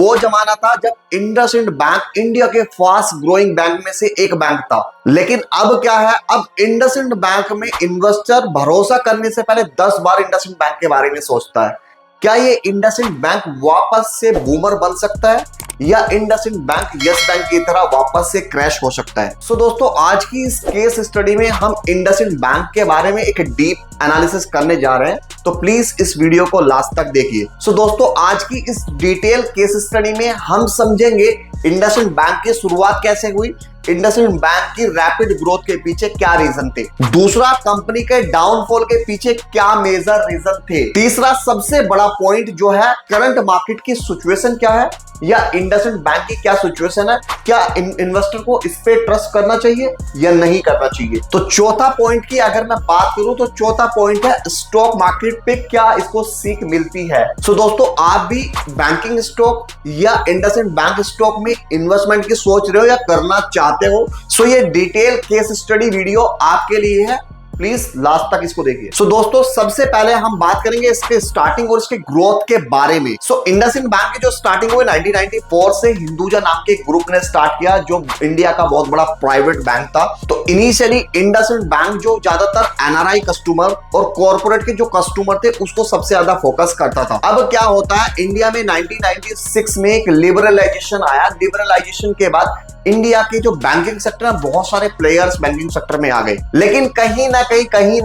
वो जमाना था जब इंडसइंड बैंक इंडिया के फास्ट ग्रोइंग बैंक में से एक बैंक था। लेकिन अब क्या है, अब इंडसइंड बैंक में इन्वेस्टर भरोसा करने से पहले 10 बार इंडसइंड बैंक के बारे में सोचता है। क्या ये इंडसइंड बैंक वापस से बूमर बन सकता है या इंडसइंड बैंक यस बैंक की तरह वापस से क्रैश हो सकता है? सो दोस्तों, आज की इस केस स्टडी में हम इंडसइंड बैंक के बारे में एक डीप एनालिसिस करने जा रहे हैं, तो प्लीज इस वीडियो को लास्ट तक देखिए। सो दोस्तों, आज की इस डिटेल केस स्टडी में हम समझेंगे इंडसइंड बैंक की शुरुआत कैसे हुई, इंडसइंड बैंक की रैपिड ग्रोथ के पीछे क्या रीजन थे, दूसरा कंपनी के डाउनफॉल के पीछे क्या मेजर रीजन थे, तीसरा सबसे बड़ा पॉइंट जो है करंट मार्केट की सिचुएशन क्या है या इंडसइंड बैंक की क्या सिचुएशन है, क्या इन्वेस्टर को इस पे ट्रस्ट करना चाहिए या नहीं करना चाहिए। तो चौथा पॉइंट की अगर मैं बात करूं तो चौथा पॉइंट है स्टॉक मार्केट पे क्या इसको सीख मिलती है। सो दोस्तों, आप भी बैंकिंग स्टॉक या इंडसइंड बैंक स्टॉक में इन्वेस्टमेंट की सोच रहे हो या करना चाहते हो, सो ये डिटेल केस स्टडी वीडियो आपके लिए है, प्लीज लास्ट तक इसको देखिए। सो दोस्तों, सबसे पहले हम बात करेंगे इसके स्टार्टिंग और इसके ग्रोथ के बारे में। सो इंडसइंड बैंक की जो स्टार्टिंग हुई 1994 से हिंदुजा नाम के ग्रुप ने स्टार्ट किया, जो इंडिया का बहुत बड़ा प्राइवेट बैंक था। तो इनिशियली इंडसइंड बैंक जो ज्यादातर एनआरआई कस्टमर और कॉर्पोरेट के जो कस्टमर थे उसको सबसे ज्यादा फोकस करता था। अब क्या होता है, इंडिया में 1996 में एक लिबरलाइजेशन आया। लिबरलाइजेशन के बाद इंडिया के जो बैंकिंग सेक्टर है, बहुत सारे प्लेयर्स बैंकिंग सेक्टर में आ गए, लेकिन कहीं ना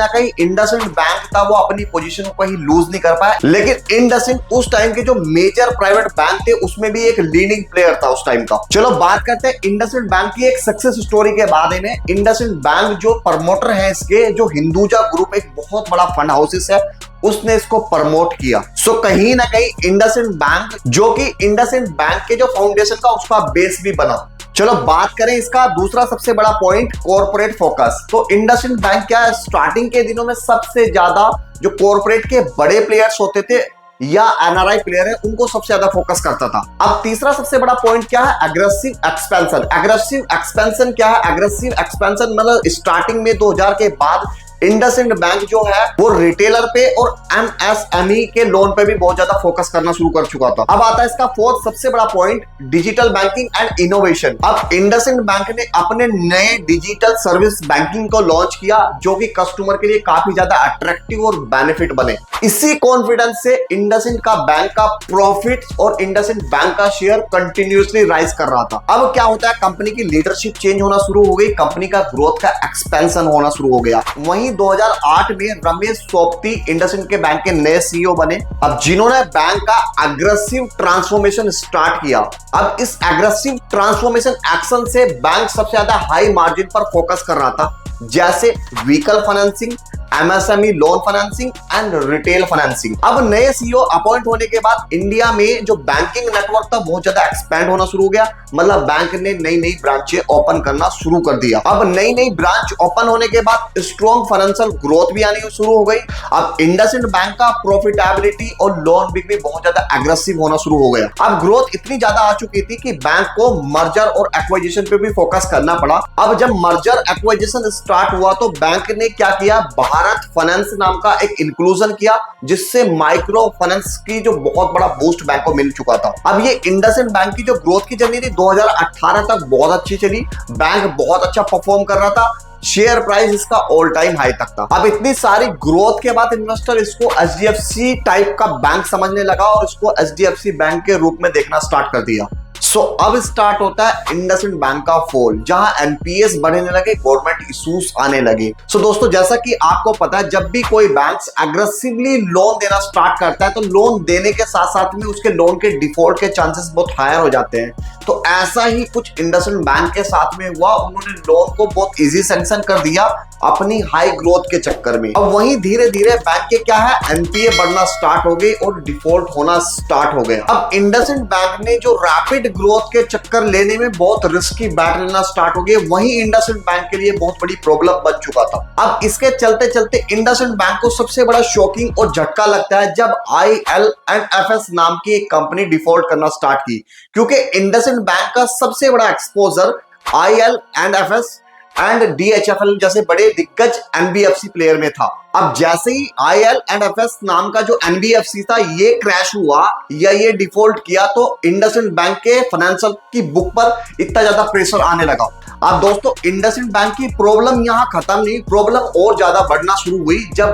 कहीं इंडसइंड बैंक था वो अपनी पोजीशन को कहीं लूज नहीं कर पाया। लेकिन इंडसइंड उस टाइम के जो मेजर प्राइवेट बैंक थे उसमें भी एक लीडिंग प्लेयर था उस टाइम का। चलो बात करते हैं इंडसइंड बैंक की एक सक्सेस स्टोरी के बारे में। इंडसइंड बैंक जो प्रमोटर है इसके, जो हिंदुजा ग्रुप एक बहुत बड़ा फंड हाउसेस है, उसने इसको प्रमोट किया। सो कहीं ना कहीं इंडसइंड बैंक जो कि इंडसइंड बैंक के जो फाउंडेशन का उसका बेस भी बना। चलो बात करें इसका दूसरा सबसे बड़ा पॉइंट, कॉर्पोरेट फोकस। तो इंडसइंड बैंक क्या है, स्टार्टिंग के दिनों में सबसे ज्यादा जो कॉर्पोरेट के बड़े प्लेयर्स होते थे या एनआरआई प्लेयर है उनको सबसे ज्यादा फोकस करता था। अब तीसरा सबसे बड़ा पॉइंट क्या है, एग्रेसिव एक्सपेंशन। एग्रेसिव एक्सपेंशन क्या है, एग्रेसिव एक्सपेंशन मतलब स्टार्टिंग में 2000 के बाद इंडसइंड बैंक जो है वो रिटेलर पे और एमएसएमई के लोन पे भी बहुत ज्यादा फोकस करना शुरू कर चुका था। अब आता है इसका फोर्थ सबसे बड़ा point, digital banking and innovation. अब इंडसइंड बैंक ने अपने नए डिजिटल सर्विस बैंकिंग को लॉन्च किया, जो कि कस्टमर के लिए काफी ज्यादा अट्रैक्टिव और बेनिफिट बने। इसी कॉन्फिडेंस से इंडसइंड का बैंक का प्रॉफिट और इंडसइंड बैंक का शेयर कंटिन्यूअसली राइज कर रहा था। अब क्या होता है, कंपनी की लीडरशिप चेंज होना शुरू हो गई, कंपनी का ग्रोथ का एक्सपेंशन होना शुरू हो गया। वहीं 2008 में रमेश सोपती इंडसइंड के बैंक के नए सीईओ बने, अब जिन्होंने बैंक का एग्रेसिव ट्रांसफॉर्मेशन स्टार्ट किया। अब इस एग्रेसिव ट्रांसफॉर्मेशन एक्शन से बैंक सबसे ज्यादा हाई मार्जिन पर फोकस कर रहा था, जैसे vehicle financing, MSME loan financing and retail financing. अब नए सीईओ अपॉइंट होने के बाद इंडिया में जो बैंकिंग नेटवर्क था बहुत ज्यादा एक्सपेंड होना शुरू हो गया, मतलब बैंक ने नई नई ब्रांचें ओपन करना शुरू कर दिया। अब नई नई ब्रांच ओपन होने के बाद स्ट्रॉन्ग फाइनेंशियल ग्रोथ भी आनी शुरू हो गई। अब इंडसइंड बैंक का प्रॉफिटेबिलिटी और लोन भी बहुत ज्यादा एग्रेसिव होना शुरू हो गया। अब ग्रोथ इतनी ज्यादा आ चुकी थी कि बैंक को मर्जर और एक्वाजिशन पे भी फोकस करना पड़ा। अब जब मर्जर एक्वाजिशन स्टार्ट हुआ तो बैंक ने क्या किया, भारत फाइनेंस नाम का एक इंक्लूजन किया, जिससे माइक्रो फाइनेंस की जो बहुत बड़ा बूस्ट बैंक को मिल चुका था। अब ये इंडसइंड बैंक की जो ग्रोथ की जर्नी थी 2018 तक बहुत अच्छी चली, बैंक बहुत अच्छा परफॉर्म कर रहा था, शेयर प्राइस इसका ऑल टाइम हाई तक था। अब इतनी सारी ग्रोथ के बाद इन्वेस्टर इसको एचडीएफसी टाइप का बैंक समझने लगा और इसको एचडीएफसी बैंक के रूप में देखना स्टार्ट कर दिया। सो अब स्टार्ट होता है इंडसइंड बैंक का फॉल, जहां एनपीएस बढ़ने लगे, गवर्नमेंट इश्यूज आने लगे। सो दोस्तों, जैसा कि आपको पता है, जब भी कोई बैंक एग्रेसिवली लोन देना स्टार्ट करता है तो लोन देने के साथ साथ में उसके लोन के डिफॉल्ट के चांसेस बहुत हायर हो जाते हैं। तो ऐसा ही कुछ इंडसइंड बैंक के साथ में हुआ, उन्होंने लोन को बहुत इजी सैंक्शन कर दिया अपनी हाई ग्रोथ के चक्कर में। अब वहीं धीरे धीरे बैंक के क्या है, एनपीए बढ़ना स्टार्ट हो गई और डिफॉल्ट होना स्टार्ट हो गया। अब इंडसइंड बैंक ने जो रैपिड ग्रोथ के चक्कर लेने में बहुत रिस्की बैट लेना स्टार्ट हो गए, वहीं इंडसइंड बैंक के लिए बहुत बड़ी प्रॉब्लम बन चुका था। अब इसके चलते चलते इंडसइंड बैंक को सबसे बड़ा शॉकिंग और झटका लगता है जब IL&FS नाम की एक कंपनी डिफॉल्ट करना स्टार्ट की, क्योंकि इंडसइंड बैंक का सबसे बड़ा एक्सपोजर IL&FS एंड DHFL जैसे बड़े दिग्गज NBFC प्लेयर में था। अब जैसे ही IL&FS नाम का जो NBFC था ये क्रैश हुआ या ये डिफॉल्ट किया तो इंडसइंड बैंक के फाइनेंशियल की बुक पर इतना ज्यादा प्रेशर आने लगा। अब दोस्तों इंडसइंड बैंक की प्रॉब्लम यहाँ खत्म नहीं, प्रॉब्लम और ज्यादा बढ़ना शुरू हुई जब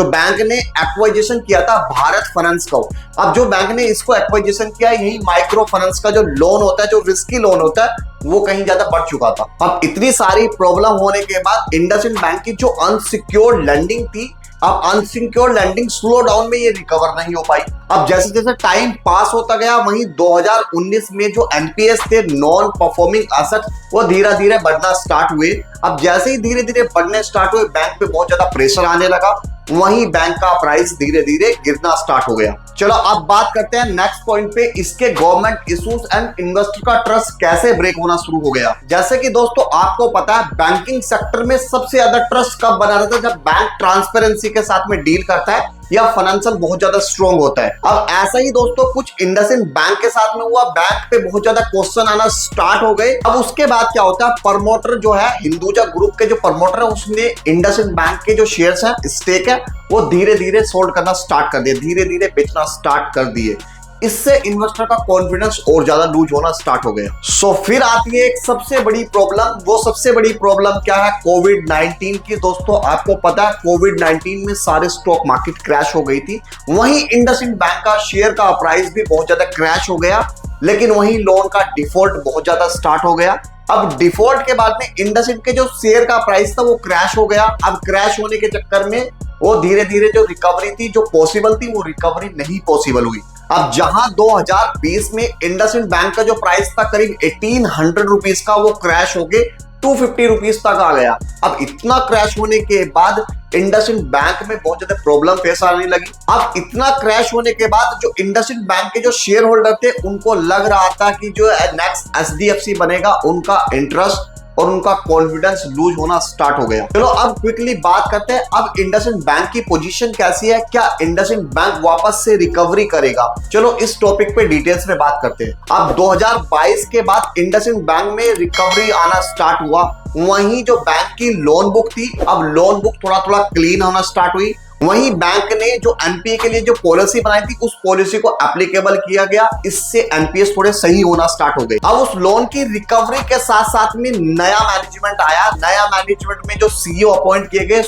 बैंक ने एक्वाइजेशन किया था भारत फाइनेंस को। अब जो बैंक ने इसको एक्वाइजेशन किया, यही माइक्रो फाइनेंस का जो लोन होता है, जो रिस्की लोन होता है, वो कहीं ज्यादा बढ़ चुका था। अब इतनी सारी प्रॉब्लम होने के बाद इंडसइंड बैंक की जो अनसिक्योर्ड लैंडिंग थी, अब अनसिक्योर्ड लैंडिंग स्लो डाउन में ये रिकवर नहीं हो पाई। अब जैसे जैसे टाइम पास होता गया वहीं 2019 में जो NPS थे, नॉन परफॉर्मिंग एसेट, वो धीरे धीरे बढ़ना स्टार्ट हुए। अब जैसे ही धीरे धीरे बढ़ने स्टार्ट हुए बैंक पे बहुत ज्यादा प्रेशर आने लगा, वहीं बैंक का प्राइस धीरे धीरे गिरना स्टार्ट हो गया। चलो अब बात करते हैं नेक्स्ट पॉइंट पे, इसके गवर्नमेंट इश्यूज एंड इन्वेस्टर का ट्रस्ट कैसे ब्रेक होना शुरू हो गया। जैसे कि दोस्तों आपको पता है बैंकिंग सेक्टर में सबसे ज्यादा ट्रस्ट कब बना रहता है, जब बैंक ट्रांसपेरेंसी के साथ में डील करता है या फाइनेंशियल बहुत ज्यादा स्ट्रॉन्ग होता है। अब ऐसा ही दोस्तों कुछ इंडसइंड बैंक के साथ में हुआ, बैंक पे बहुत ज्यादा क्वेश्चन आना स्टार्ट हो गए। अब उसके बाद क्या होता है, प्रमोटर जो है, हिंदुजा ग्रुप के जो प्रमोटर है, उसने इंडसइंड बैंक के जो शेयर्स हैं, स्टेक है, वो धीरे धीरे सोल्ड करना स्टार्ट कर दिए, धीरे धीरे बेचना स्टार्ट कर दिए। इससे इन्वेस्टर का कॉन्फिडेंस और ज्यादा लूज होना स्टार्ट हो गया। सो फिर आती है एक सबसे बड़ी प्रॉब्लम। वो सबसे बड़ी प्रॉब्लम क्या है, कोविड-19 की। दोस्तों आपको पता है कोविड-19 में सारे स्टॉक मार्केट क्रैश हो गई थी, वहीं इंडसइंड बैंक का शेयर का प्राइस भी बहुत ज्यादा क्रैश हो गया, लेकिन वहीं लोन का डिफॉल्ट बहुत ज्यादा स्टार्ट हो गया। अब डिफॉल्ट के बाद में इंडसइंड के जो शेयर का प्राइस था वो क्रैश हो गया। अब क्रैश होने के चक्कर में वो धीरे धीरे जो रिकवरी थी, जो पॉसिबल थी, वो रिकवरी नहीं पॉसिबल हुई। अब जहां 2020 में इंडसइंड बैंक का जो प्राइस था करीब 1800 रुपीज का, वो क्रैश होके 250 रुपीज तक आ गया। अब इतना क्रैश होने के बाद इंडसइंड बैंक में बहुत ज्यादा प्रॉब्लम फेस आने लगी। अब इतना क्रैश होने के बाद जो इंडसइंड बैंक के जो शेयर होल्डर थे, उनको लग रहा था कि जो नेक्स्ट HDFC बनेगा, उनका इंटरेस्ट और उनका कॉन्फिडेंस लूज होना स्टार्ट हो गया। चलो अब क्विकली बात करते हैं, अब इंडसइंड बैंक की पोजीशन कैसी है, क्या इंडसइंड बैंक वापस से रिकवरी करेगा। चलो इस टॉपिक पे डिटेल्स में बात करते हैं। अब 2022 के बाद इंडसइंड बैंक में रिकवरी आना स्टार्ट हुआ, वहीं जो बैंक की लोन बुक थी, अब लोन बुक थोड़ा थोड़ा क्लीन होना स्टार्ट हुई। वहीं बैंक ने जो NPA के लिए जो पॉलिसी बनाई थी, उस पॉलिसी को एप्लीकेबल किया गया, इससे NPS थोड़े सही होना स्टार्ट हो गए। अब उस लोन की रिकवरी के साथ साथ में नया मैनेजमेंट आया। नया मैनेजमेंट में जो CEO अपॉइंट किए गए,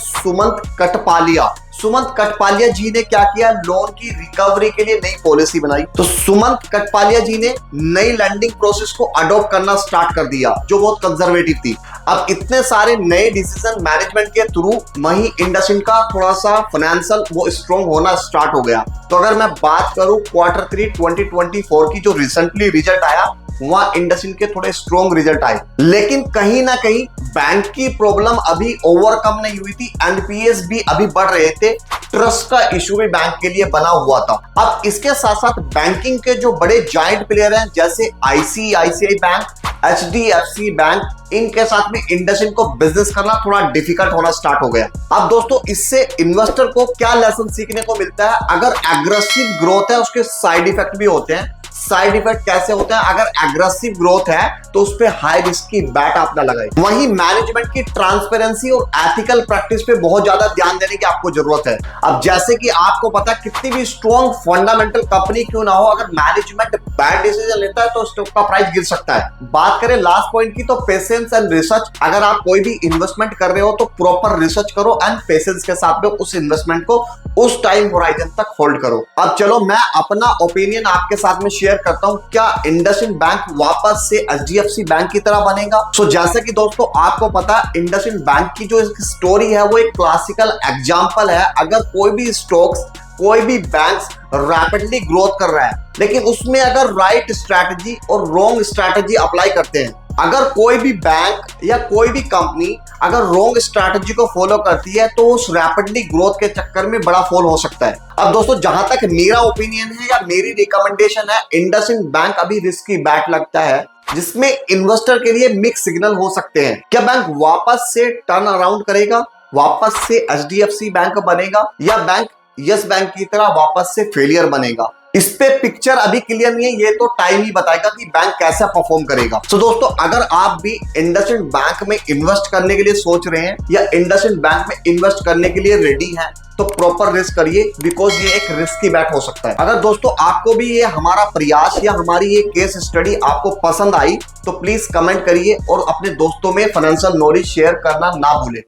सुमंत कटपालिया जी ने क्या किया, लोन की रिकवरी के लिए नई पॉलिसी बनाई। तो सुमंत कटपालिया जी ने नई लैंडिंग प्रोसेस को अडॉप्ट करना स्टार्ट कर दिया, जो बहुत कंजर्वेटिव थी। अब इतने सारे नए डिसीजन मैनेजमेंट के थ्रू वहीं इंडसइंड का थोड़ा सा फाइनेंशियल वो स्ट्रॉन्ग होना स्टार्ट हो गया। तो अगर मैं बात करूं Q3 2024 की जो रिसेंटली रिजल्ट आया, वहां इंडसइंड के थोड़े स्ट्रॉन्ग रिजल्ट आए, लेकिन कहीं ना कहीं बैंक की प्रॉब्लम अभी ओवरकम नहीं हुई थी, NPS भी अभी बढ़ रहे थे, ट्रस्ट का इशू भी बैंक के लिए बना हुआ था। अब इसके साथ साथ बैंकिंग के जो बड़े जायंट प्लेयर हैं, जैसे ICICI बैंक, HDFC बैंक, इनके साथ में इंडसइंड को बिजनेस करना थोड़ा डिफिकल्ट होना स्टार्ट हो गया। अब दोस्तों इससे इन्वेस्टर को क्या लेसन सीखने को मिलता है, अगर एग्रेसिव ग्रोथ है उसके साइड इफेक्ट भी होते हैं। साइड इफेक्ट कैसे होते हैं, अगर एग्रेसिव ग्रोथ है तो उस पे हाई रिस्क की बैट आप ना लगाएं। वहीं मैनेजमेंट की ट्रांसपेरेंसी और एथिकल प्रैक्टिस पे बहुत ज्यादा ध्यान देने की आपको जरूरत है। अब जैसे कि आपको पता है, कितनी भी स्ट्रॉन्ग फंडामेंटल कंपनी क्यों ना हो, अगर मैनेजमेंट बैड डिसीजन लेता है तो स्टॉक का प्राइस गिर सकता है। बात करें लास्ट पॉइंट की, तो पेशेंस एंड रिसर्च। अगर आप कोई भी इन्वेस्टमेंट कर रहे हो तो प्रॉपर रिसर्च करो एंड पेशेंस के साथ में उस इन्वेस्टमेंट को उस टाइम होराइजन तक होल्ड करो। अब चलो मैं अपना ओपिनियन आपके साथ में शेयर करता हूं, क्या इंडसइंड बैंक वापस से HDFC बैंक की तरह बनेगा। सो जैसे कि दोस्तों आपको पता है, इंडसइंड बैंक की जो स्टोरी है वो एक क्लासिकल एग्जांपल है। अगर कोई भी स्टॉक्स, कोई भी बैंक्स रैपिडली ग्रोथ कर रहा है, लेकिन उसमें अगर राइट स्ट्रैटेजी और रॉन्ग स्ट्रैटेजी अप्लाई करते हैं, अगर कोई भी बैंक या कोई भी कंपनी अगर रॉन्ग स्ट्रैटेजी को फॉलो करती है, तो उस रैपिडली ग्रोथ के चक्कर में बड़ा फॉल हो सकता है। अब दोस्तों जहां तक मेरा ओपिनियन है या मेरी रिकमेंडेशन है, इंडसइंड बैंक अभी रिस्की बैट लगता है, जिसमें इन्वेस्टर के लिए मिक्स सिग्नल हो सकते हैं। क्या बैंक वापस से टर्न अराउंड करेगा, वापस से HDFC बैंक बनेगा, या बैंक यस बैंक की तरह वापस से फेलियर बनेगा। इस पे पिक्चर अभी क्लियर नहीं है, ये तो टाइम ही बताएगा कि बैंक कैसा परफॉर्म करेगा। तो दोस्तों अगर आप भी इंडसइंड बैंक में इन्वेस्ट करने के लिए सोच रहे हैं या इंडसइंड बैंक में इन्वेस्ट करने के लिए रेडी हैं, तो प्रॉपर रिस्क करिए, बिकॉज ये एक रिस्की बैट हो सकता है। अगर दोस्तों आपको भी ये हमारा प्रयास या हमारी ये केस स्टडी आपको पसंद आई तो प्लीज कमेंट करिए और अपने दोस्तों में फाइनेंशियल नॉलेज शेयर करना ना भूलें।